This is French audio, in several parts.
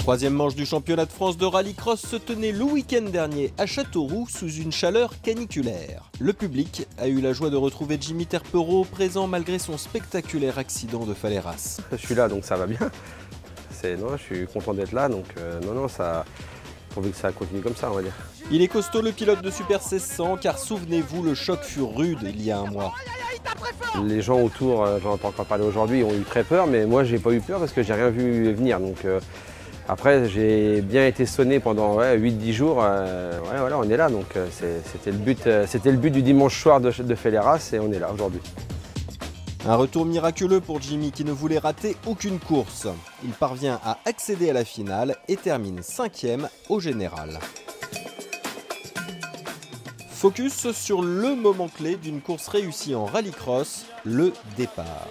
Troisième manche du championnat de France de rallycross se tenait le week-end dernier à Châteauroux sous une chaleur caniculaire. Le public a eu la joie de retrouver Jimmy Terpereau présent malgré son spectaculaire accident de Faleras. Je suis là donc ça va bien. Je suis content d'être là donc ça pourvu que ça continue comme ça on va dire. Il est costaud le pilote de Super 1600 car souvenez-vous le choc fut rude il y a un mois. Les gens autour, j'en entends encore parler aujourd'hui, ont eu très peur mais moi j'ai pas eu peur parce que j'ai rien vu venir donc après j'ai bien été sonné pendant 8-10 jours, voilà on est là donc c'était le but du dimanche soir de Faleras et on est là aujourd'hui. Un retour miraculeux pour Jimmy qui ne voulait rater aucune course. Il parvient à accéder à la finale et termine 5e au général. Focus sur le moment clé d'une course réussie en rallycross, le départ.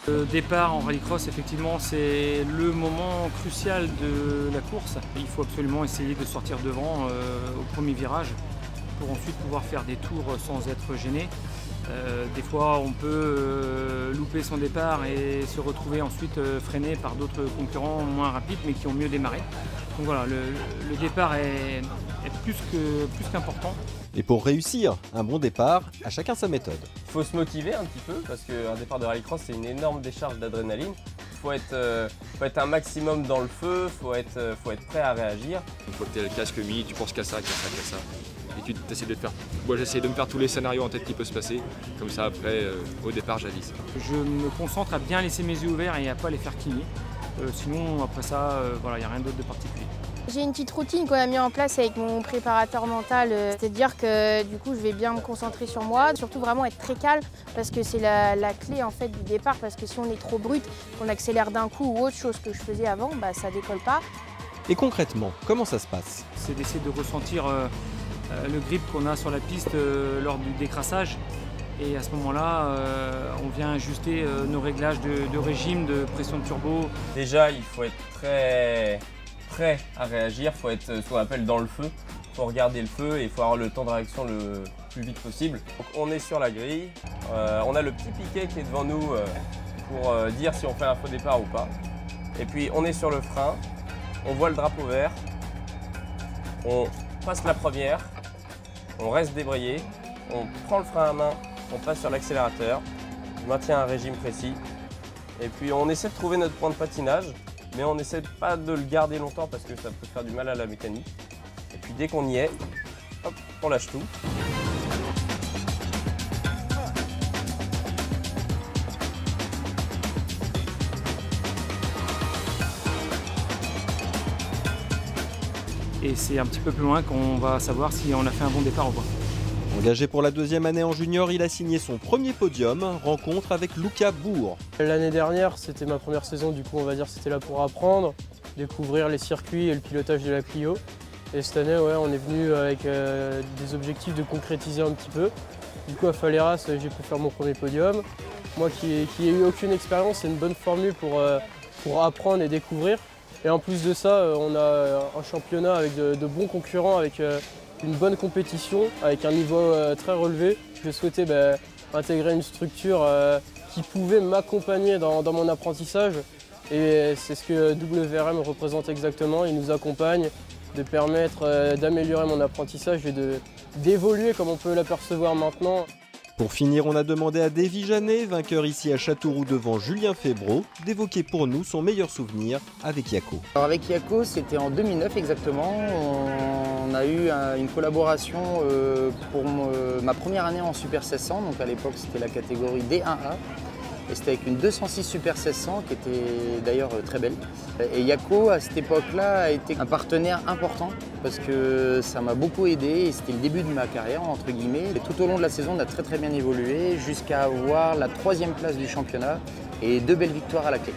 Le départ en rallycross, effectivement, c'est le moment crucial de la course. Il faut absolument essayer de sortir devant au premier virage pour ensuite pouvoir faire des tours sans être gêné. Des fois, on peut louper son départ et se retrouver ensuite freiné par d'autres concurrents moins rapides mais qui ont mieux démarré. Donc voilà, le départ est plus qu'important. Et pour réussir un bon départ, à chacun sa méthode. Il faut se motiver un petit peu parce qu'un départ de rallycross c'est une énorme décharge d'adrénaline. Il faut être un maximum dans le feu, il faut être prêt à réagir. Une fois que tu as le casque mis, tu penses qu'à ça, qu'à ça. Et tu essaies de faire. Moi j'essaie de me faire tous les scénarios en tête qui peuvent se passer. Comme ça après, au départ j'avise. Je me concentre à bien laisser mes yeux ouverts et à ne pas les faire cligner. Sinon après ça, il n'y a rien d'autre de particulier. J'ai une petite routine qu'on a mis en place avec mon préparateur mental, c'est-à-dire que du coup je vais bien me concentrer sur moi, surtout vraiment être très calme parce que c'est la clé en fait du départ, parce que si on est trop brut, qu'on accélère d'un coup ou autre chose que je faisais avant, ça décolle pas. Et concrètement, comment ça se passe? C'est d'essayer de ressentir le grip qu'on a sur la piste lors du décrassage. Et à ce moment-là, on vient ajuster nos réglages de régime, de pression de turbo. Déjà, il faut être très prêt à réagir, il faut être ce qu'on appelle dans le feu. Il faut regarder le feu et il faut avoir le temps de réaction le plus vite possible. Donc, on est sur la grille, on a le petit piquet qui est devant nous pour dire si on fait un faux départ ou pas. Et puis on est sur le frein, on voit le drapeau vert, on passe la première, on reste débrayé, on prend le frein à main, on passe sur l'accélérateur, on maintient un régime précis et puis on essaie de trouver notre point de patinage, mais on essaie pas de le garder longtemps parce que ça peut faire du mal à la mécanique. Et puis dès qu'on y est, hop, on lâche tout. Et c'est un petit peu plus loin qu'on va savoir si on a fait un bon départ ou pas. Engagé pour la deuxième année en junior, il a signé son premier podium, rencontre avec Lucas Bourg. L'année dernière, c'était ma première saison, du coup on va dire c'était là pour apprendre, découvrir les circuits et le pilotage de la Clio. Et cette année, on est venu avec des objectifs de concrétiser un petit peu. Du coup à Faleras, j'ai pu faire mon premier podium. Moi qui n'ai eu aucune expérience, c'est une bonne formule pour apprendre et découvrir. Et en plus de ça, on a un championnat avec de bons concurrents, avec une bonne compétition, avec un niveau très relevé. Je souhaitais intégrer une structure qui pouvait m'accompagner dans mon apprentissage. Et c'est ce que WRM représente exactement. Il nous accompagne, de permettre d'améliorer mon apprentissage et d'évoluer comme on peut l'apercevoir maintenant. Pour finir, on a demandé à Davy Janet, vainqueur ici à Châteauroux devant Julien Febvreau, d'évoquer pour nous son meilleur souvenir avec Yako. Alors avec Yako, c'était en 2009 exactement. On a eu une collaboration pour ma première année en Super 1600. Donc à l'époque, c'était la catégorie D1A. Et c'était avec une 206 Super 1600 qui était d'ailleurs très belle. Et Yako, à cette époque-là, a été un partenaire important parce que ça m'a beaucoup aidé et c'était le début de ma carrière, entre guillemets. Et tout au long de la saison, on a très bien évolué jusqu'à avoir la 3e place du championnat et 2 belles victoires à la clé.